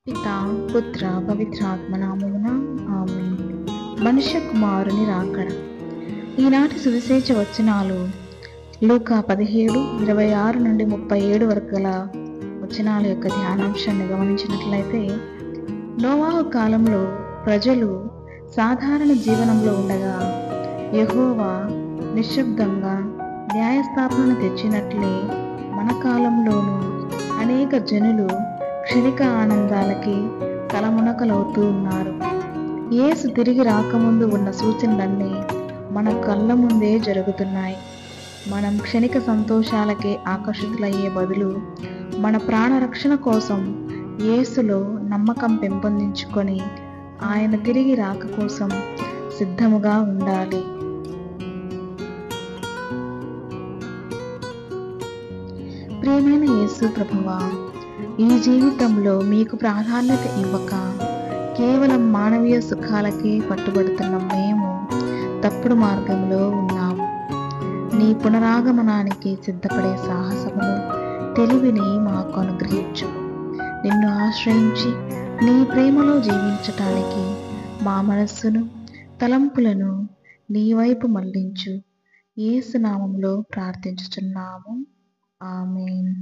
పితా పుత్ర పవిత్రాత్మ నామమున ఆమేన్. మనుష్య కుమారుని రాకడ. ఈనాటి సువిశేష వచనాలు లూకా 17:26-37 వరకు గల వచనాల యొక్క ధ్యానాంశాన్ని గమనించినట్లయితే, నోవాహు కాలంలో ప్రజలు సాధారణ జీవనంలో ఉండగా యెహోవా నిశ్శబ్దంగా న్యాయస్థాపనను తెచ్చినట్లే మన కాలంలోనూ అనేక జనులు క్షణిక ఆనందాలకి తలమునకలవుతూ ఉన్నారు. యేసు తిరిగి రాకముందు ఉన్న సూచనలన్నీ మన కళ్ళ ముందే జరుగుతున్నాయి. మనం క్షణిక సంతోషాలకే ఆకర్షితులయ్యే బదులు మన ప్రాణరక్షణ కోసం యేసులో నమ్మకం పెంపొందించుకొని ఆయన తిరిగి రాక కోసం సిద్ధముగా ఉండాలి. ప్రియమైన యేసు ప్రభువా, ఈ జీవితంలో మీకు ప్రాధాన్యత ఇవ్వక కేవలం మానవీయ సుఖాలకే పట్టుబడుతున్న మేము తప్పుడు మార్గంలో ఉన్నాము. నీ పునరాగమనానికి సిద్ధపడే సాహసమును, తెలివిని మాకు అనుగ్రహించు. నిన్ను ఆశ్రయించి నీ ప్రేమలో జీవించటానికి మా మనస్సును, తలంపులను నీ వైపు మళ్లించు. యేసు నామములో ప్రార్థించుచున్నాము. ఆమేన్.